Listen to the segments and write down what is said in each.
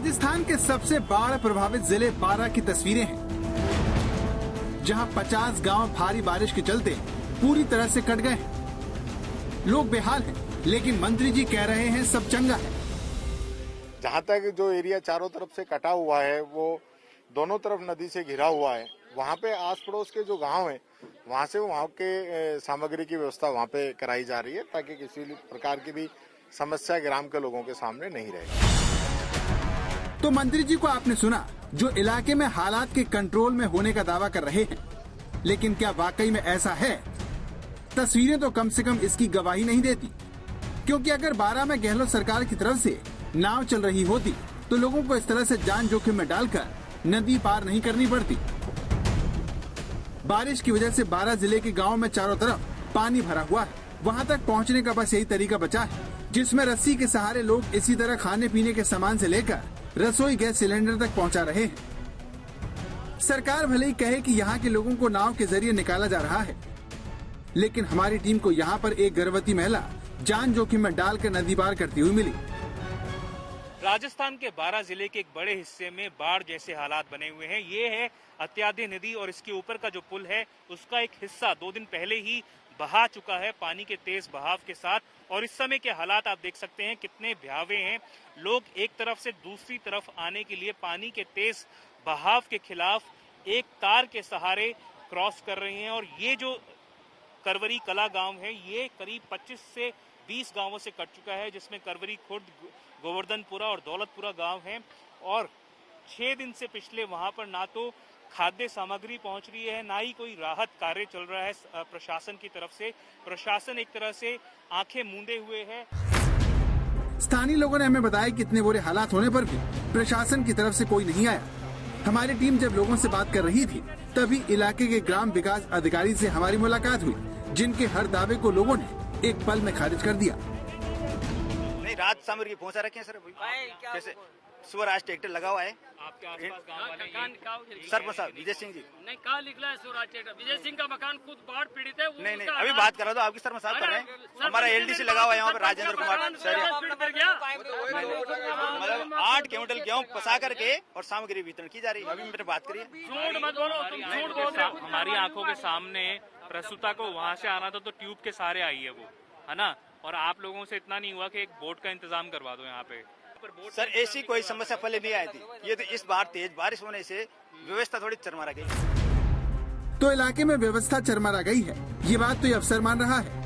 राजस्थान के सबसे बाढ़ प्रभावित जिले बारां की तस्वीरें हैं, जहां 50 गांव भारी बारिश के चलते पूरी तरह से कट गए हैं। लोग बेहाल हैं, लेकिन मंत्री जी कह रहे हैं सब चंगा है। जहाँ तक जो एरिया चारों तरफ से कटा हुआ है वो दोनों तरफ नदी से घिरा हुआ है। वहाँ पे आस पड़ोस के जो गांव हैं वहाँ से वहाँ के सामग्री की व्यवस्था वहाँ पे कराई जा रही है, ताकि किसी प्रकार की भी समस्या ग्राम के लोगों के सामने नहीं रहे। तो मंत्री जी को आपने सुना, जो इलाके में हालात के कंट्रोल में होने का दावा कर रहे हैं, लेकिन क्या वाकई में ऐसा है? तस्वीरें तो कम से कम इसकी गवाही नहीं देती, क्योंकि अगर बारां में गहलोत सरकार की तरफ से नाव चल रही होती तो लोगों को इस तरह से जान जोखिम में डालकर नदी पार नहीं करनी पड़ती। बारिश की वजह से बारां जिले के गाँव में चारों तरफ पानी भरा हुआ है। वहाँ तक पहुँचने का बस यही तरीका बचा है, जिसमें रस्सी के सहारे लोग इसी तरह खाने पीने के सामान से लेकर रसोई गैस सिलेंडर तक पहुंचा रहे हैं। सरकार भले ही कहे कि यहाँ के लोगों को नाव के जरिए निकाला जा रहा है, लेकिन हमारी टीम को यहाँ पर एक गर्भवती महिला जान जोखिम में डालकर नदी पार करती हुई मिली। राजस्थान के बारां जिले के एक बड़े हिस्से में बाढ़ जैसे हालात बने हुए हैं। ये है अत्याधी नदी और इसके ऊपर का जो पुल है उसका एक हिस्सा 2 दिन पहले ही बहा चुका है पानी के तेज बहाव के साथ। और इस समय के हालात आप देख सकते हैं कितने भयावह हैं। लोग एक तरफ से दूसरी तरफ आने के लिए पानी के तेज बहाव के खिलाफ एक तार के सहारे क्रॉस कर रहे हैं। और ये जो करवरी कला गांव है ये करीब 25 से 20 गांवों से कट चुका है, जिसमें करवरी खुर्द, गोवर्धनपुरा और दौलतपुरा गांव हैं। और 6 दिन से पिछले वहां पर ना तो खाद्य सामग्री पहुंच रही है, ना ही कोई राहत कार्य चल रहा है प्रशासन की तरफ से। प्रशासन एक तरह से आंखें मूंदे हुए है। स्थानीय लोगों ने हमें बताया कि इतने बुरे हालात होने पर भी प्रशासन की तरफ से कोई नहीं आया। हमारी टीम जब लोगों से बात कर रही थी, तभी इलाके के ग्राम विकास अधिकारी से हमारी मुलाकात हुई, जिनके हर दावे को लोगों ने एक पल में खारिज कर दिया। नहीं, राहत सामग्री पहुंचा रखे हैं सर। जैसे स्वराज ट्रैक्टर लगा हुआ है। आपके आसपास गांव वाले सरपंच साहब विजय सिंह जी। नहीं, कहाँ निकला है स्वराज ट्रैक्टर? विजय सिंह का मकान खुद बाढ़ पीड़ित है। नहीं, अभी बात करा दो, आपके सरपंच साहब कर रहे हैं। हमारा एलडीसी लगा हुआ है यहाँ पर, राजेंद्र कुमार सर। मतलब 8 क्विंटल गेहूँ पसा करके और सामग्री वितरण की जा रही है। अभी मैंने बात करी है। हमारी आंखों के सामने प्रसूता को वहाँ से आना था तो ट्यूब के सहारे आई है वो, है ना। और आप लोगों से इतना नहीं हुआ कि एक बोट का इंतजाम करवा दो यहाँ पे। सर ऐसी कोई समस्या पहले नहीं आई थी, ये तो इस बार तेज बारिश होने से व्यवस्था थोड़ी चरमरा गई। तो इलाके में व्यवस्था चरमरा गई है, ये बात तो ये अफसर मान रहा है,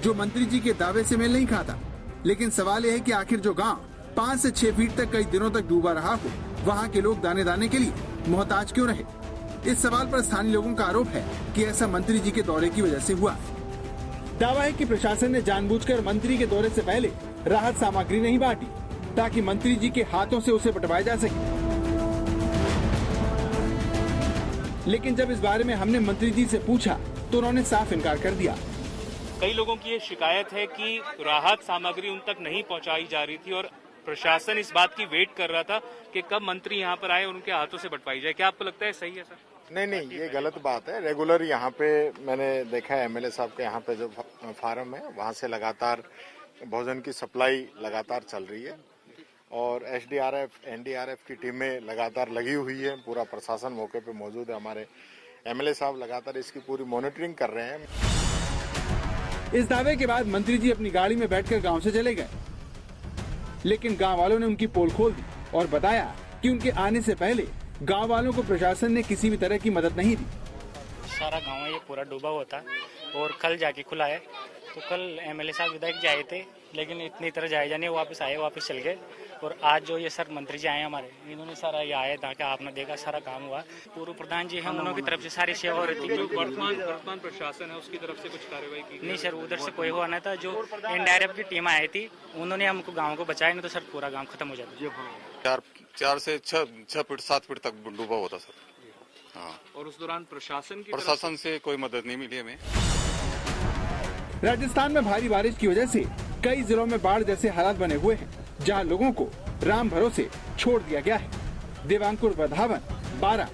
जो मंत्री जी के दावे से मेल नहीं खाता। लेकिन सवाल यह है कि आखिर जो गांव 5 से 6 फीट तक कई दिनों तक डूबा रहा हो, वहाँ के लोग दाने दाने के लिए मोहताज क्यों रहे? इस सवाल पर स्थानीय लोगों का आरोप है कि ऐसा मंत्री जी के दौरे की वजह से हुआ। दावा है कि प्रशासन ने जानबूझकर मंत्री के दौरे से पहले राहत सामग्री नहीं बांटी, ताकि मंत्री जी के हाथों से उसे बंटवाया जा सके। लेकिन जब इस बारे में हमने मंत्री जी से पूछा तो उन्होंने साफ इनकार कर दिया। कई लोगों की ये शिकायत है कि राहत सामग्री उन तक नहीं पहुंचाई जा रही थी और प्रशासन इस बात की वेट कर रहा था कि कब मंत्री यहाँ पर आए और उनके हाथों से बंटवाई जाए। क्या आपको लगता है सही है सर? नहीं, ये गलत बात है। रेगुलर यहाँ पे मैंने देखा है एमएलए साहब के यहाँ पे जो फार्म है वहाँ से लगातार भोजन की सप्लाई लगातार चल रही है और एसडीआरएफ, एनडीआरएफ की टीमें लगातार लगी हुई है। पूरा प्रशासन मौके पे मौजूद है। हमारे एमएलए साहब लगातार इसकी पूरी मॉनिटरिंग कर रहे हैं। इस दावे के बाद मंत्री जी अपनी गाड़ी में बैठकर गांव से चले गए, लेकिन गांव वालों ने उनकी पोल खोल दी और बताया कि उनके आने से पहले गांव वालों को प्रशासन ने किसी भी तरह की मदद नहीं दी। सारा गांव है ये पूरा डूबा हुआ था और कल जाके खुला है। तो कल एमएलए साहब विधायक जाए थे, लेकिन इतनी तरह जाए नहीं, वापस आए, वापस चल गए। और आज जो ये सर मंत्री जी आए हमारे, इन्होंने सारा ये आए ताकि आपने देखा सारा काम हुआ। पूर्व प्रधान जी हैं, उन्होंने की तरफ से सारी सेवा हो रही थी। जो वर्तमान प्रशासन है उसकी तरफ से कुछ कार्रवाई की? नहीं सर, उधर से कोई हुआ नहीं था। जो एनडीआरएफ की टीम आई थी उन्होंने हमको गाँव को बचाया, नहीं तो सर पूरा गाँव खत्म हो जाता। 4 से 6 फीट 7 फीट तक डूबा होता सर। हाँ, और उस दौरान प्रशासन से कोई मदद नहीं मिली हमें। राजस्थान में भारी बारिश की वजह से कई जिलों में बाढ़ जैसे हालात बने हुए हैं, जहां लोगों को राम भरोसे छोड़ दिया गया है। देवांकुर वधावन, बारां।